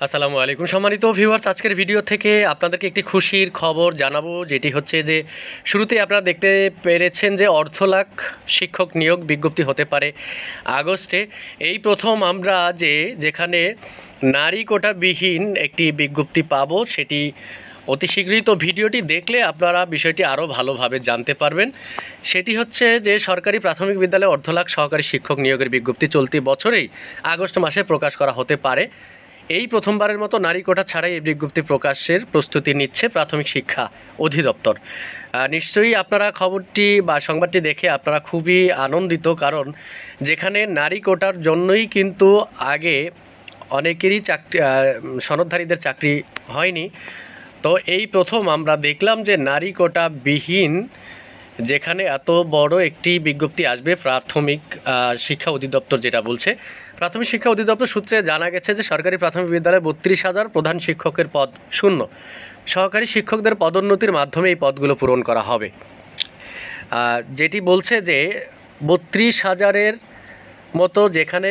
আসসালামু আলাইকুম সম্মানিত ভিউয়ার্স, আজকের ভিডিও থেকে আপনাদেরকে একটি খুশির খবর জানাবো, যেটি হচ্ছে যে শুরুতেই আপনারা দেখতে পেরেছেন যে অর্ধলাখ শিক্ষক নিয়োগ বিজ্ঞপ্তি হতে পারে আগস্টে। এই প্রথম আমরা যেখানে নারী কোটাবিহীন একটি বিজ্ঞপ্তি পাবো, সেটি অতি শীঘ্রই। তো ভিডিওটি দেখলে আপনারা বিষয়টি আরও ভালোভাবে জানতে পারবেন। সেটি হচ্ছে যে সরকারি প্রাথমিক বিদ্যালয়ে অর্ধলাখ সহকারী শিক্ষক নিয়োগের বিজ্ঞপ্তি চলতি বছরেই আগস্ট মাসে প্রকাশ করা হতে পারে। এই প্রথমবারের মতো নারী কোটা ছাড়াই এই বিজ্ঞপ্তি প্রকাশের প্রস্তুতি নিচ্ছে প্রাথমিক শিক্ষা অধিদপ্তর। নিশ্চয়ই আপনারা খবরটি বা সংবাদটি দেখে আপনারা খুবই আনন্দিত, কারণ যেখানে নারী কোটার জন্যই কিন্তু আগে অনেকেরই চাকরি, সনদধারীদের চাকরি হয়নি। তো এই প্রথম আমরা দেখলাম যে নারী কোটাবিহীন যেখানে এত বড় একটি বিজ্ঞপ্তি আসবে। প্রাথমিক শিক্ষা অধিদপ্তর যেটা বলছে, প্রাথমিক শিক্ষা অধিদপ্তর সূত্রে জানা গেছে যে সরকারি প্রাথমিক বিদ্যালয়ে 32,000 প্রধান শিক্ষকের পদ শূন্য। সহকারী শিক্ষকদের পদোন্নতির মাধ্যমে এই পদগুলো পূরণ করা হবে। যেটি বলছে যে 32,000-এর মতো যেখানে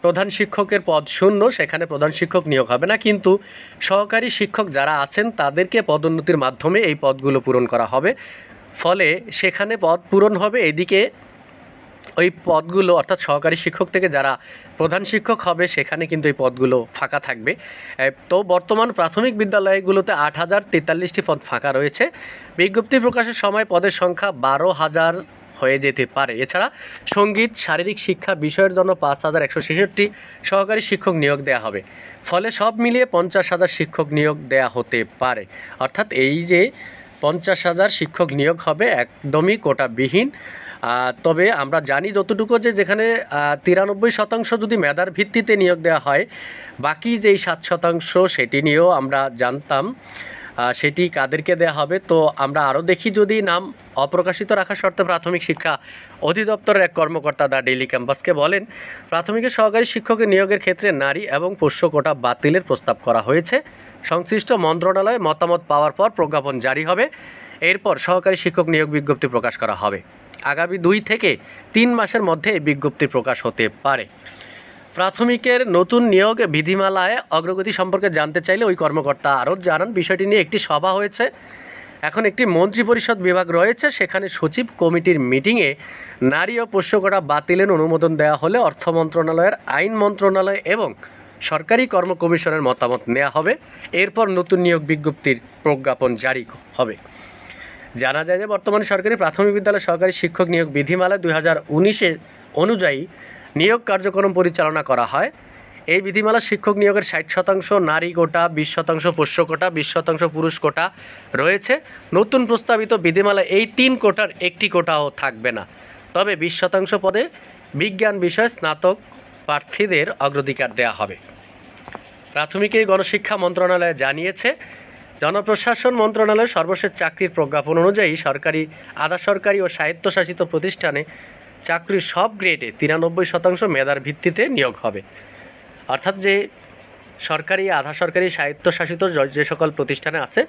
প্রধান শিক্ষকের পদ শূন্য, সেখানে প্রধান শিক্ষক নিয়োগ হবে না, কিন্তু সহকারী শিক্ষক যারা আছেন তাদেরকে পদোন্নতির মাধ্যমে এই পদগুলো পূরণ করা হবে। ফলে সেখানে পদ পূরণ হবে, এদিকে ওই পদগুলো অর্থাৎ সহকারী শিক্ষক থেকে যারা প্রধান শিক্ষক হবে সেখানে কিন্তু এই পদগুলো ফাঁকা থাকবে। তো বর্তমান প্রাথমিক বিদ্যালয়গুলোতে 8,043টি পদ ফাঁকা রয়েছে। বিজ্ঞপ্তি প্রকাশের সময় পদের সংখ্যা 12,000 হয়ে যেতে পারে। এছাড়া সঙ্গীত শারীরিক শিক্ষা বিষয়ের জন্য 5,166 সহকারী শিক্ষক নিয়োগ দেওয়া হবে। ফলে সব মিলিয়ে 50,000 শিক্ষক নিয়োগ দেওয়া হতে পারে। অর্থাৎ এই যে 50,000 শিক্ষক নিয়োগ হবে একদমই কোটাবিহীন। তবে আমরা জানি যতটুকু যে যেখানে 93% যদি মেধার ভিত্তিতে নিয়োগ দেওয়া হয়, বাকি যেই 7% সেটি নিয়েও আমরা জানতাম সেটি কাদেরকে দেওয়া হবে। তো আমরা আরও দেখি, যদি নাম অপ্রকাশিত রাখা শর্তে প্রাথমিক শিক্ষা অধিদপ্তরের এক কর্মকর্তা দ্য ডেইলি ক্যাম্পাসকে বলেন, প্রাথমিকের সহকারী শিক্ষকের নিয়োগের ক্ষেত্রে নারী এবং পোষ্য কোটা বাতিলের প্রস্তাব করা হয়েছে। সংশ্লিষ্ট মন্ত্রণালয়ে মতামত পাওয়ার পর প্রজ্ঞাপন জারি হবে। এরপর সহকারী শিক্ষক নিয়োগ বিজ্ঞপ্তি প্রকাশ করা হবে। আগামী 2 থেকে 3 মাসের মধ্যে এই বিজ্ঞপ্তি প্রকাশ হতে পারে। প্রাথমিকের নতুন নিয়োগ বিধিমালায় অগ্রগতি সম্পর্কে জানতে চাইলে ওই কর্মকর্তা আরও জানান, বিষয়টি নিয়ে একটি সভা হয়েছে। এখন একটি মন্ত্রিপরিষদ বিভাগ রয়েছে, সেখানে সচিব কমিটির মিটিংয়ে নারী ও পোষ্য কোটা বাতিলের অনুমোদন দেওয়া হলে অর্থ মন্ত্রণালয়ের আইন মন্ত্রণালয় এবং সরকারি কর্ম কমিশনের মতামত নেওয়া হবে। এরপর নতুন নিয়োগ বিজ্ঞপ্তির প্রজ্ঞাপন জারি হবে। জানা যায় যে বর্তমানে সরকারি প্রাথমিক বিদ্যালয় সহকারী শিক্ষক নিয়োগ বিধিমালা 2019 অনুযায়ী নিয়োগ কার্যক্রম পরিচালনা করা হয়। এই বিধিমালা শিক্ষক নিয়োগের 60% নারী কোটা, 20% পোষ্য কোটা, 20% পুরুষ কোটা রয়েছে। নতুন প্রস্তাবিত বিধিমালায় এই 3 কোটার একটি কোটাও থাকবে না। তবে 20% পদে বিজ্ঞান বিষয়ে স্নাতক প্রার্থীদের অগ্রাধিকার দেওয়া হবে। প্রাথমিকের গণশিক্ষা মন্ত্রণালয় জানিয়েছে, জনপ্রশাসন মন্ত্রণালয়ের সর্বশেষ চাকরির প্রজ্ঞাপন অনুযায়ী সরকারি, আধা সরকারি ও স্বায়ত্তশাসিত প্রতিষ্ঠানে চাকরির সব গ্রেডে 93% মেধার ভিত্তিতে নিয়োগ হবে। অর্থাৎ যে সরকারি, আধা সরকারি, স্বায়ত্তশাসিত যে সকল প্রতিষ্ঠানে আছে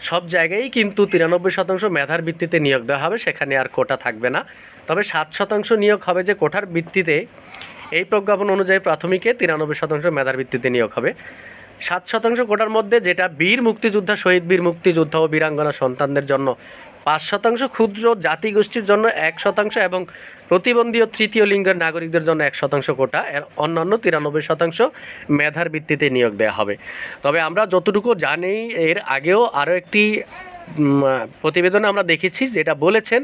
সব জায়গায়ই কিন্তু 93% মেধার ভিত্তিতে নিয়োগ দেওয়া হবে, সেখানে আর কোটা থাকবে না। তবে 7% নিয়োগ হবে যে কোটার ভিত্তিতে। এই প্রজ্ঞাপন অনুযায়ী প্রাথমিকে 93% মেধার ভিত্তিতে নিয়োগ হবে। 7% কোটার মধ্যে যেটা বীর মুক্তিযোদ্ধা, শহীদ বীর মুক্তিযোদ্ধা ও বীরাঙ্গনা সন্তানদের জন্য 5%, ক্ষুদ্র জাতিগোষ্ঠীর জন্য 1% এবং প্রতিবন্ধী ও তৃতীয় লিঙ্গের নাগরিকদের জন্য 1% কোটা। এর অন্যান্য 93% মেধার ভিত্তিতে নিয়োগ দেওয়া হবে। তবে আমরা যতটুকু জানি, এর আগেও আরও একটি প্রতিবেদনে আমরা দেখেছি যেটা বলেছেন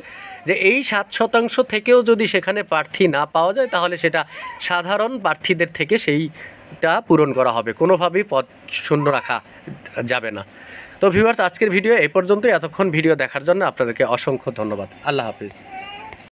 যে এই 7% থেকেও যদি সেখানে প্রার্থী না পাওয়া যায়, তাহলে সেটা সাধারণ প্রার্থীদের থেকে সেইটা পূরণ করা হবে, কোনোভাবেই পদ শূন্য রাখা যাবে না। তো ভিউয়ার্স, আজকের ভিডিও এই পর্যন্তই। এতক্ষণ ভিডিও দেখার জন্য আপনাদেরকে অসংখ্য ধন্যবাদ। আল্লাহ হাফিজ।